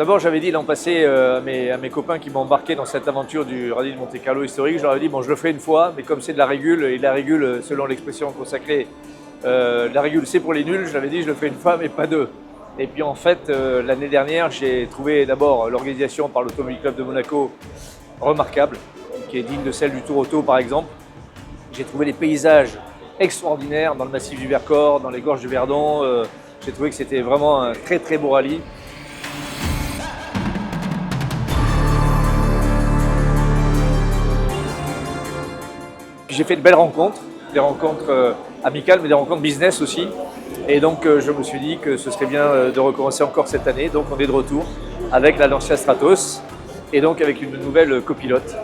D'abord, j'avais dit l'an passé à mes copains qui m'ont embarqué dans cette aventure du rallye de Monte-Carlo historique, je leur ai dit, bon, je le ferai une fois, mais comme c'est de la régule, et la régule, selon l'expression consacrée, la régule c'est pour les nuls, je l'avais dit, je le ferai une fois, mais pas deux. Et puis en fait, l'année dernière, j'ai trouvé d'abord l'organisation par l'Automobile Club de Monaco remarquable, qui est digne de celle du Tour Auto par exemple. J'ai trouvé des paysages extraordinaires dans le massif du Vercors, dans les gorges du Verdon. J'ai trouvé que c'était vraiment un très très beau rallye. J'ai fait de belles rencontres, des rencontres amicales, mais des rencontres business aussi. Et donc je me suis dit que ce serait bien de recommencer encore cette année. Donc on est de retour avec la Lancia Stratos et donc avec une nouvelle copilote.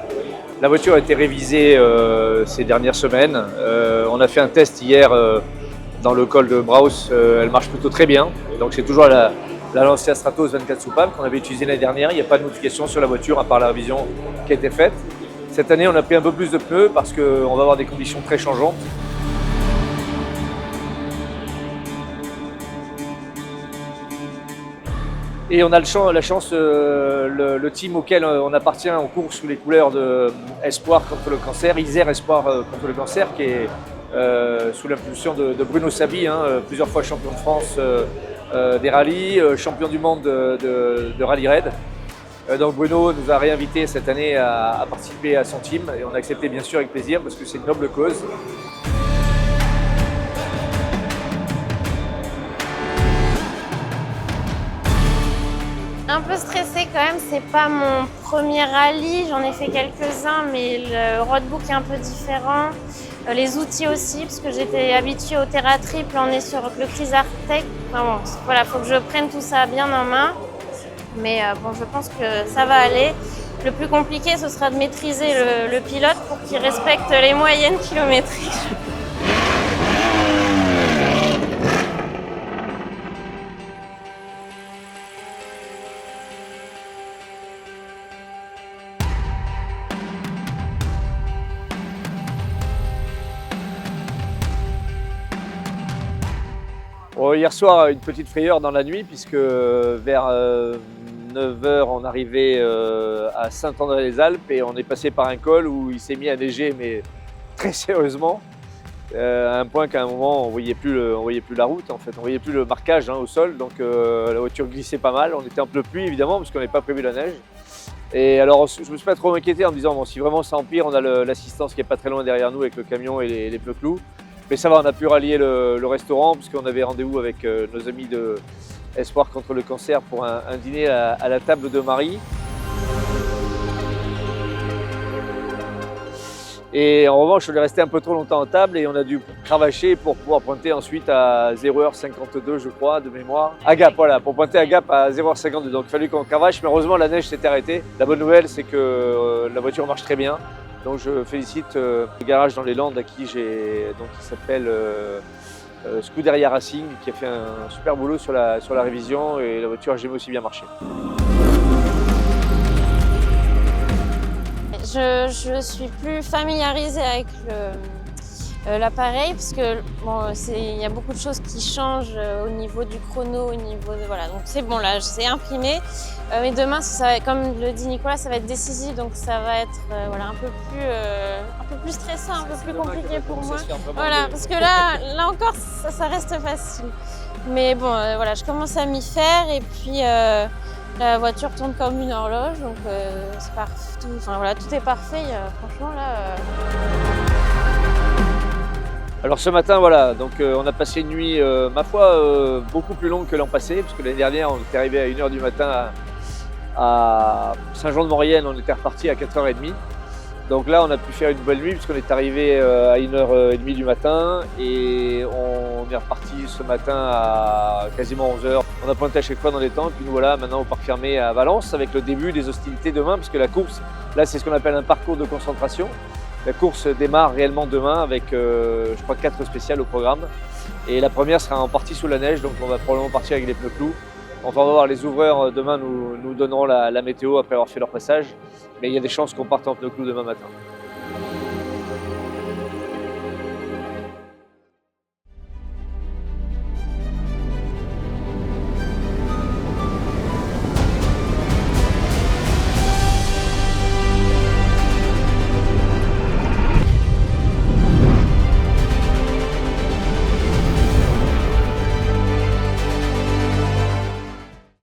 La voiture a été révisée ces dernières semaines. On a fait un test hier dans le col de Braus. Elle marche plutôt très bien. Donc c'est toujours la Lancia Stratos 24 soupapes qu'on avait utilisée l'année dernière. Il n'y a pas de modification sur la voiture à part la révision qui a été faite. Cette année, on a pris un peu plus de pneus parce qu'on va avoir des conditions très changeantes. Et on a la chance, le team auquel on appartient, on court sous les couleurs de Espoir contre le cancer, Isère Espoir contre le cancer, qui est sous l'impulsion de Bruno Sabi, plusieurs fois champion de France des rallyes, champion du monde de rallye raid. Donc Bruno nous a réinvités cette année à participer à son team et on a accepté bien sûr avec plaisir parce que c'est une noble cause. Un peu stressée quand même, c'est pas mon premier rallye, j'en ai fait quelques-uns mais le roadbook est un peu différent. Les outils aussi, parce que j'étais habituée au Terra Triple, on est sur le Chrysartec. Enfin bon, voilà, faut que je prenne tout ça bien en main. Mais bon, je pense que ça va aller. Le plus compliqué, ce sera de maîtriser le pilote pour qu'il respecte les moyennes kilométriques. Bon, hier soir, une petite frayeur dans la nuit puisque vers 9h, on arrivait à Saint-André-les-Alpes et on est passé par un col où il s'est mis à neiger, mais très sérieusement, à un point qu'à un moment, on voyait plus la route, en fait, on voyait plus le marquage au sol, donc la voiture glissait pas mal. On était en pleine pluie évidemment parce qu'on n'avait pas prévu la neige. Et alors, je me suis pas trop inquiété en me disant, bon, si vraiment ça empire, on a l'assistance qui est pas très loin derrière nous avec le camion et les pneus clous. Mais ça va, on a pu rallier le restaurant puisqu'on avait rendez-vous avec nos amis de Espoir contre le cancer pour un dîner à la table de Marie. Et en revanche, on est resté un peu trop longtemps en table et on a dû cravacher pour pouvoir pointer ensuite à 0h52, je crois, de mémoire. À Gap, voilà, pour pointer à Gap à 0h52. Donc il fallait qu'on cravache, mais heureusement la neige s'est arrêtée. La bonne nouvelle, c'est que la voiture marche très bien. Donc je félicite le garage dans les Landes à qui qui s'appelle Scuderia Racing, qui a fait un super boulot sur la révision et la voiture a jamais aussi bien marché. Je suis plus familiarisée avec l'appareil parce que bon, il y a beaucoup de choses qui changent au niveau du chrono, au niveau de voilà. Donc c'est bon là, c'est imprimé. Mais demain, ça va, comme le dit Nicolas, ça va être décisif, donc ça va être voilà un peu plus stressant, un peu plus compliqué pour moi. Voilà, parce que là encore, ça reste facile. Mais bon, voilà, je commence à m'y faire et puis la voiture tourne comme une horloge, donc c'est parfait. Enfin voilà, tout est parfait. Franchement là. Alors ce matin, voilà, donc on a passé une nuit, ma foi, beaucoup plus longue que l'an passé, parce que l'année dernière, on était arrivé à 1h du matin à Saint-Jean-de-Maurienne, on était reparti à 4h30. Donc là, on a pu faire une bonne nuit, puisqu'on est arrivé à 1h30 du matin, et on est reparti ce matin à quasiment 11h. On a pointé à chaque fois dans les temps, et puis nous voilà maintenant au parc fermé à Valence, avec le début des hostilités demain, puisque la course, là c'est ce qu'on appelle un parcours de concentration. La course démarre réellement demain avec, je crois, 4 spéciales au programme. Et la première sera en partie sous la neige, donc on va probablement partir avec les pneus clous. Enfin, on va voir, les ouvreurs demain nous donneront la météo après avoir fait leur passage. Mais il y a des chances qu'on parte en pneus clous demain matin.